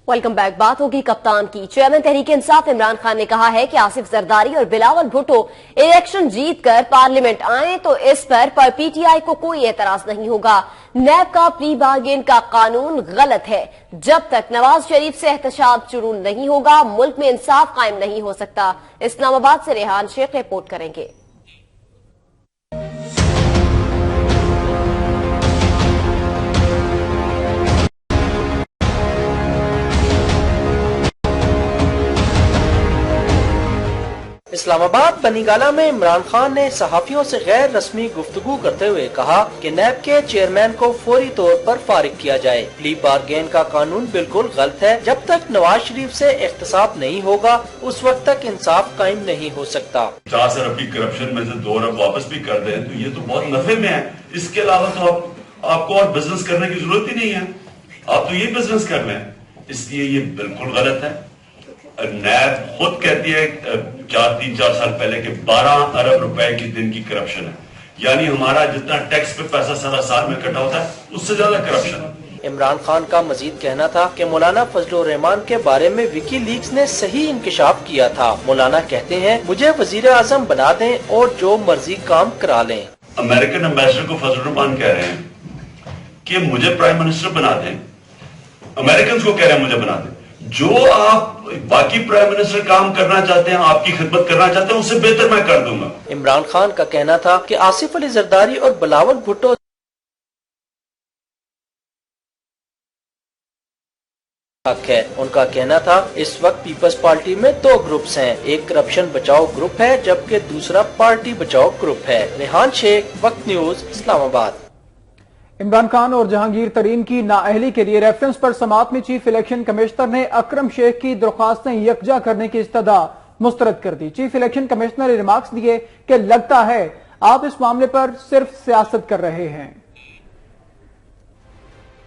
Welcome back. बात होगी कप्तान की। चेयरमैन तहरीक इंसाफ इमरान खान ने कहा है कि आसिफ जरदारी और बिलावल भुट्टो इलेक्शन जीतकर पार्लियामेंट आए तो इस पर पीटीआई को कोई एतराज नहीं होगा। नैब का प्री बार्गेन का कानून गलत है। जब तक नवाज शरीफ से एहतसाब शुरू नहीं होगा मुल्क में इंसाफ कायम नहीं हो सकता। इस्लामाबाद से रेहान शेख रिपोर्ट करेंगे। इस्लामाबाद बनीगाला में इमरान खान ने सहाफियों से गैर रस्मी गुफ्तगू करते हुए कहा कि नैब के चेयरमैन को फौरी तौर पर फारिग किया जाए। प्ली बार्गेन का कानून बिल्कुल गलत है। जब तक नवाज शरीफ से एहतसाब नहीं होगा उस वक्त तक इंसाफ कायम नहीं हो सकता। 50 अरब की करप्शन में से 2 अरब वापस भी कर दें तो ये तो बहुत नफे में है। इसके अलावा तो आपको और बिजनेस करने की जरूरत ही नहीं है। आप तो ये बिजनेस कर रहे हैं, इसलिए ये बिल्कुल गलत है। नैब खुद कहती है 3-4 साल पहले के 12 अरब रुपए की दिन की करप्शन है, यानी हमारा जितना टैक्स पे पैसा सारा साल में इकट्ठा होता है उससे ज्यादा करप्शन है। इमरान खान का मजीद कहना था कि मौलाना फजलुर रहमान के बारे में विकी लीक्स ने सही इंकशाफ किया था। मौलाना कहते हैं मुझे वजीर आजम बना दें और जो मर्जी काम करा लें। अमेरिकन एम्बेसडर को फजलुर रहमान कह रहे हैं कि मुझे प्राइम मिनिस्टर बना दें। अमेरिकन को कह रहे हैं मुझे बना दें। जो आप बाकी प्राइम मिनिस्टर काम करना चाहते हैं, आपकी खिदमत करना चाहते हैं, उससे बेहतर मैं कर दूंगा। इमरान खान का कहना था कि आसिफ अली जरदारी और बिलावल भुट्टो हक है। उनका कहना था इस वक्त पीपल्स पार्टी में 2 ग्रुप्स हैं, एक करप्शन बचाओ ग्रुप है जबकि दूसरा पार्टी बचाओ ग्रुप है। रेहान शेख, वक्त न्यूज, इस्लामाबाद। इमरान खान और जहांगीर तरीन की नाअहली के लिए रेफरेंस पर समाअत में चीफ इलेक्शन कमिश्नर ने अकरम शेख की दरख्वास्तें यकजा करने की इस्तदा मुस्तरद कर दी। चीफ इलेक्शन कमिश्नर ने रिमार्क्स दिए कि लगता है आप इस मामले पर सिर्फ सियासत कर रहे हैं।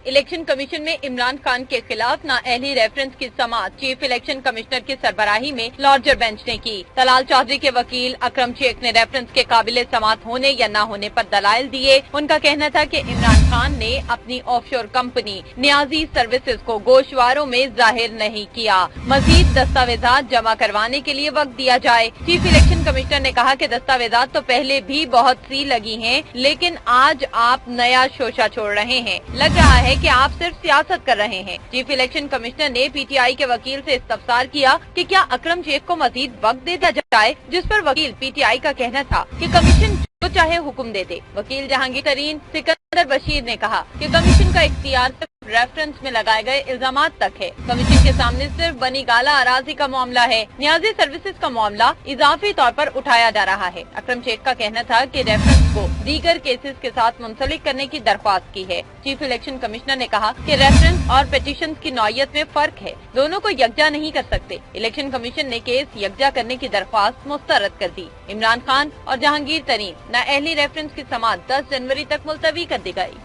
इलेक्शन कमीशन में इमरान खान के खिलाफ नाअहली रेफरेंस की समाअत चीफ इलेक्शन कमिश्नर की सरबराही में लार्जर बेंच ने की। तलाल चौधरी के वकील अकरम शेख ने रेफरेंस के काबिल समाअत होने या न होने पर दलाइल दिए। उनका कहना था कि इमरान खान ने अपनी ऑफशोर कंपनी नियाजी सर्विसेज को गोशवारों में जाहिर नहीं किया। मजीद दस्तावेजात जमा करवाने के लिए वक्त दिया जाए। चीफ इलेक्शन कमिश्नर ने कहा कि दस्तावेजात तो पहले भी बहुत सी लगी हैं, लेकिन आज आप नया शोशा छोड़ रहे हैं। लग रहा है कि आप सिर्फ सियासत कर रहे हैं। चीफ इलेक्शन कमिश्नर ने पीटीआई के वकील से इस्तफसार किया कि क्या अकरम शेख को मजीद वक्त देता जाए, जिस पर वकील पीटीआई का कहना था कि कमीशन जो चाहे हुक्म दे दे। वकील जहांगीर तरीन सिकंदर बशीर ने कहा कि कमीशन का इख्तियार सिर्फ रेफरेंस में लगाए गए इल्जामात तक है। कमीशन के सामने सिर्फ बनीगाला अराजी का मामला है। नियाजी सर्विसेज का मामला इजाफी तौर पर उठाया जा रहा है। अकरम शेख का कहना था कि रेफरेंस को दीगर केसेस के साथ मुंसलिक करने की दरख्वास्त की है। चीफ इलेक्शन कमिश्नर ने कहा कि रेफरेंस और पिटीशन की नौयत में फर्क है, दोनों को यकजा नहीं कर सकते। इलेक्शन कमीशन ने केस यकजा करने की दरख्वास्त मुस्तरद कर दी। इमरान खान और जहांगीर तरीन नाअहली रेफरेंस की समाअत 10 जनवरी तक मुलतवी कर दी गई।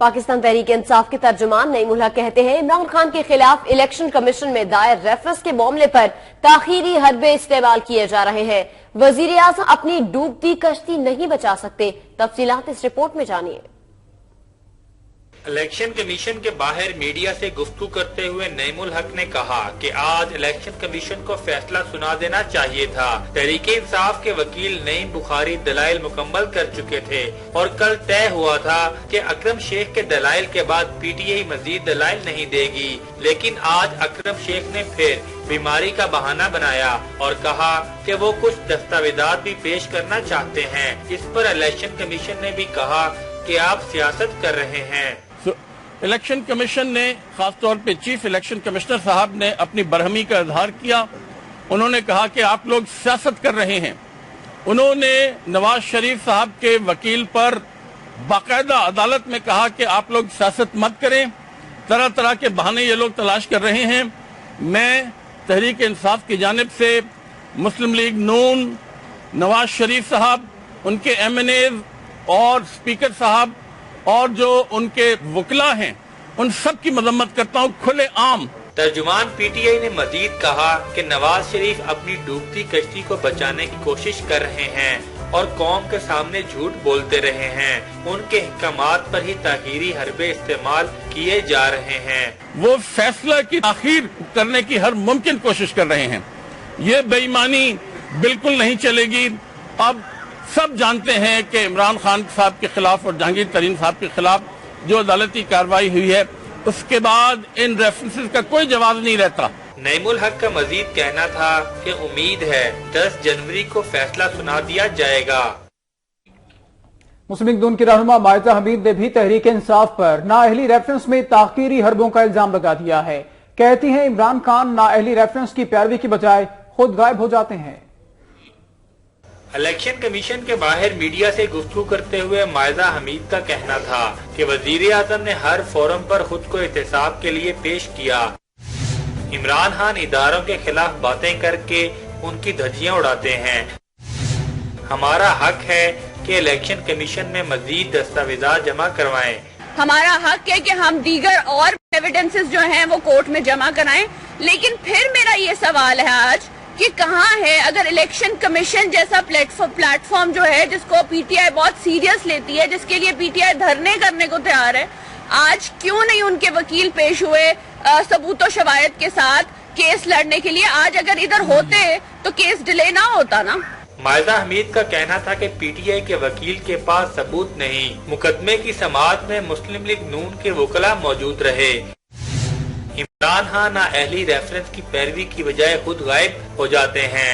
पाकिस्तान तहरीक इंसाफ के तर्जुमान नईमुल्ला कहते हैं इमरान खान के खिलाफ इलेक्शन कमीशन में दायर रेफरेंस के मामले पर ताखीरी हरबे इस्तेमाल किए जा रहे हैं। वजीर आजम अपनी डूबती कश्ती नहीं बचा सकते। तफसीलात इस रिपोर्ट में जानिए। इलेक्शन कमीशन के बाहर मीडिया से गुफ्तगू करते हुए नईमुल हक ने कहा कि आज इलेक्शन कमीशन को फैसला सुना देना चाहिए था। तहरीक इंसाफ के वकील नईम बुखारी दलाइल मुकम्मल कर चुके थे और कल तय हुआ था कि अकरम शेख के दलाइल के बाद पीटीआई मजीद दलाइल नहीं देगी, लेकिन आज अकरम शेख ने फिर बीमारी का बहाना बनाया और कहा कि वो कुछ दस्तावेजात भी पेश करना चाहते हैं। इस पर इलेक्शन कमीशन ने भी कहा कि आप सियासत कर रहे हैं। इलेक्शन कमीशन ने खासतौर पे चीफ इलेक्शन कमिश्नर साहब ने अपनी बरहमी का इजहार किया। उन्होंने कहा कि आप लोग सियासत कर रहे हैं। उन्होंने नवाज शरीफ साहब के वकील पर बाकायदा अदालत में कहा कि आप लोग सियासत मत करें, तरह तरह के बहाने ये लोग तलाश कर रहे हैं। मैं तहरीक इंसाफ की जानिब से मुस्लिम लीग नून, नवाज शरीफ साहब, उनके एमएनएज और स्पीकर साहब और जो उनके वकला हैं, उन सब की मजम्मत करता हूँ खुले आम। तर्जुमान पीटीआई ने मजीद कहा कि नवाज शरीफ अपनी डूबती कश्ती को बचाने की कोशिश कर रहे हैं। और कौम के सामने झूठ बोलते रहे हैं। उनके हिकामात पर ही ताहीरी हरबे इस्तेमाल किए जा रहे हैं। वो फैसला की ताखीर करने की हर मुमकिन कोशिश कर रहे हैं। ये बेईमानी बिल्कुल नहीं चलेगी। अब सब जानते हैं कि इमरान खान साहब के खिलाफ और जहांगीर तरीन साहब के खिलाफ जो अदालती कार्रवाई हुई है, उसके बाद इन रेफरेंसेस का कोई जवाब नहीं रहता। नईमुल हक का मजीद कहना था कि उम्मीद है 10 जनवरी को फैसला सुना दिया जाएगा। मुस्लिम लीग नून की रहनुमा मायजा हमीद ने भी तहरीक इंसाफ पर नाअहली रेफरेंस में ताखीरी हरबों का इल्जाम लगा दिया है। कहती हैं इमरान खान नाअहली रेफरेंस की पैरवी की बजाय खुद गायब हो जाते हैं। इलेक्शन कमीशन के बाहर मीडिया से गुफ्तगू करते हुए मायजा हमीद का कहना था कि वजीर आजम ने हर फोरम पर खुद को एहतसाब के लिए पेश किया। इमरान खान इदारों के खिलाफ बातें करके उनकी धज्जियां उड़ाते हैं। हमारा हक है कि इलेक्शन कमीशन में मजीद दस्तावेजात जमा करवाएं। हमारा हक है कि हम दीगर और एविडेंसेस जो हैं वो कोर्ट में जमा कराएं। लेकिन फिर मेरा ये सवाल है आज कि कहाँ है, अगर इलेक्शन कमीशन जैसा प्लेटफॉर्म जो है जिसको पीटीआई बहुत सीरियस लेती है, जिसके लिए पीटीआई धरने करने को तैयार है, आज क्यों नहीं उनके वकील पेश हुए सबूत और शवायद के साथ केस लड़ने के लिए? आज अगर इधर होते तो केस डिले ना होता ना। मायजा हमीद का कहना था कि पीटीआई के वकील के पास सबूत नहीं। मुकदमे की समाअत में मुस्लिम लीग नून के वकला मौजूद रहे। इमरान खान नाअहली रेफरेंस की पैरवी की बजाय खुद गायब हो जाते हैं।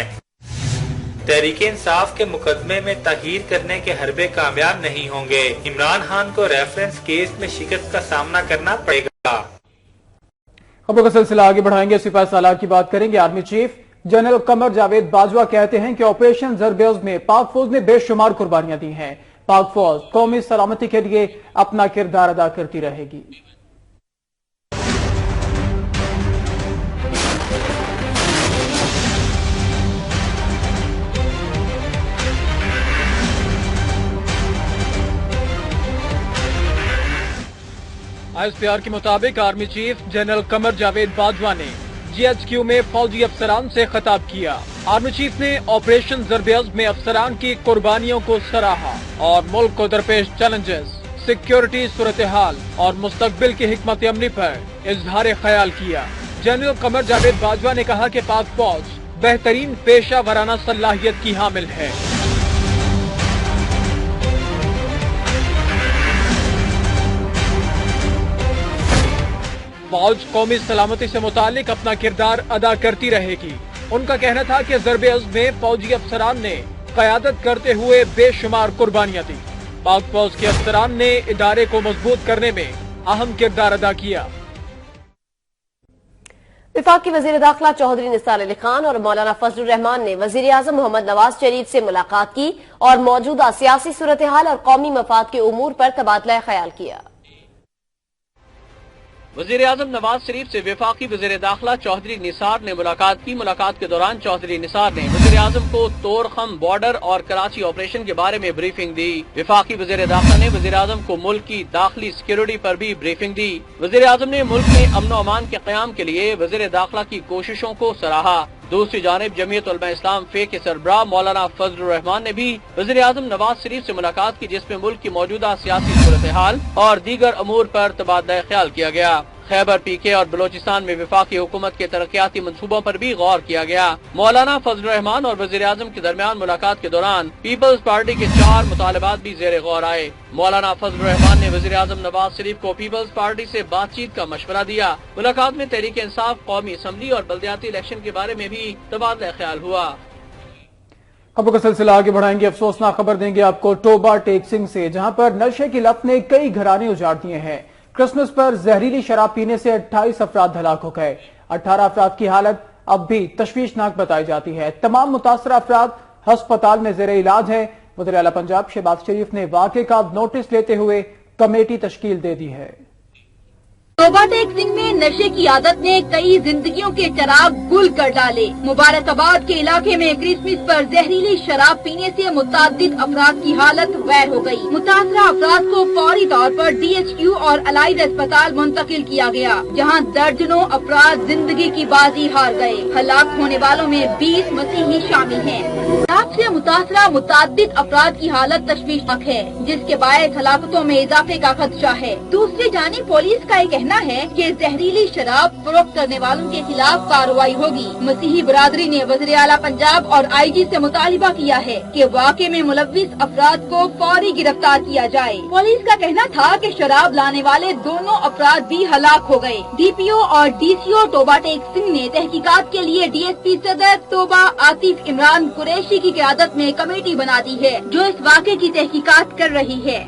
तहरीक इंसाफ के मुकदमे में ताहीर करने के हरबे कामयाब नहीं होंगे। इमरान खान को रेफरेंस केस में शिकस्त का सामना करना पड़ेगा। खबरों का सिलसिला आगे बढ़ाएंगे। सिपाही सालार की बात करेंगे। Army chief general Qamar Javed Bajwa कहते हैं कि ऑपरेशन जरबेज में पाक फौज ने बेशुमार कुर्बानियां दी हैं। पाक फौज कौमी सलामती के लिए अपना किरदार अदा करती रहेगी। आईएसपीआर के मुताबिक army chief general Qamar Javed Bajwa ने जीएचक्यू में फौजी अफसरान से खिताब किया। आर्मी चीफ ने ऑपरेशन जरबेज में अफसरान की कुर्बानियों को सराहा और मुल्क को दरपेश चैलेंजेस, सिक्योरिटी सूरत हाल और मुस्तकबिल की हिकमत अमली पर इजहार ख्याल किया। जनरल कमर जावेद बाजवा ने कहा कि पाक फौज बेहतरीन पेशा वराना सलाहियत की हामिल है। फौज कौमी सलामती से मुतालिक अपना किरदार अदा करती रहेगी। उनका कहना था कि जरबेज में फौजी अफसरान ने क़यादत करते हुए बेशुमार कुर्बानियां दी। पाक फौज के अफसरान ने इदारे को मजबूत करने में अहम किरदार अदा किया। वफाकी वजीर दाखिला चौधरी निसार अली खान और मौलाना फजलुर रहमान ने वजीर आजम मोहम्मद नवाज शरीफ से मुलाकात की और मौजूदा सियासी सूरत हाल और कौमी मफाद के उमूर पर तबादला ख्याल किया। वजीर आजम नवाज शरीफ से वफाकी वजीर दाखिला चौधरी निसार ने मुलाकात की। मुलाकात के दौरान चौधरी निसार ने वजीर आजम को तोरखम बॉर्डर और कराची ऑपरेशन के बारे में ब्रीफिंग दी। वफाकी वजीर दाखिला ने वजीर आजम को मुल्क की दाखिली सिक्योरिटी पर भी ब्रीफिंग दी। वजीर आजम ने मुल्क में अमन व अमान के क़याम के लिए वजीर दाखिला की कोशिशों को सराहा। दूसरी जानिब जमीयत उलमा इस्लाम फे के सरबराह मौलाना फजलुर रहमान ने भी वजीर आजम नवाज शरीफ से मुलाकात की, जिसमें मुल्क की मौजूदा सियासी सूरत हाल और दीगर अमूर पर तबादला ख्याल किया गया। खैबर पीके और बलोचिस्तान में वफाकी हुकूमत के तरक्याती मंसूबों पर भी गौर किया गया। मौलाना फजलुर रहमान और वजीर आजम के दरमियान मुलाकात के दौरान पीपल्स पार्टी के 4 मुतालबात भी जेर गौर आए। मौलाना फजलुर रहमान ने वजीर आजम नवाज शरीफ को पीपल्स पार्टी से बातचीत का मशवरा दिया। मुलाकात में तहरीक इंसाफ, कौमी असम्बली और बल्दियाती इलेक्शन के बारे में भी तबादला ख्याल हुआ। खबरों का सिलसिला आगे बढ़ाएंगे। अफसोसनाक खबर देंगे आपको टोबा टेक सिंह से, जहां पर नशे की लत ने कई घराने उजाड़ दिए हैं। क्रिसमस पर जहरीली शराब पीने से 28 अफराद हलाक हो गए। 18 अफराद की हालत अब भी तशवीशनाक बताई जाती है। तमाम मुतासरा अफराद अस्पताल में जेर इलाज है। वज़ीर आला पंजाब शहबाज शरीफ ने वाक़े का नोटिस लेते हुए कमेटी तश्कील दे दी है। तो तोबा टेक सिंह में नशे की आदत ने कई जिंदगियों के चिराग गुल कर डाले। मुबारकाबाद के इलाके में क्रिसमस पर जहरीली शराब पीने से मुतअद्दिद अफराद की हालत वैर हो गई। मुतासरा अफराद को फौरी तौर पर DHQ और अलाइद अस्पताल मुंतकिल किया गया, जहां दर्जनों अफराद जिंदगी की बाजी हार गए। हलाक होने वालों में 20 मसीही शामिल हैं। शराब से मुतासरा मुतअद्दिद अफराद की हालत तशवीशनाक है, जिसके बायस हलाकतों में इजाफे का खदशा है। दूसरी जानिब पुलिस का ये कहना है कि जहरीली शराब फरोख्त करने वालों के खिलाफ कार्रवाई होगी। मसीही बरादरी ने वज़ीर आला पंजाब और IG से मुतालिबा किया है कि वाक़े में मुलव्विस अफराद को फौरी गिरफ्तार किया जाए। पुलिस का कहना था कि शराब लाने वाले दोनों अफराद भी हलाक हो गए। DPO और DCO तोबा टेक सिंह ने तहकीकात के लिए DSP सदर तोबा आतिफ इमरान कुरैशी की क़यादत में कमेटी बना दी है, जो इस वाक़े की तहकीकात कर रही है।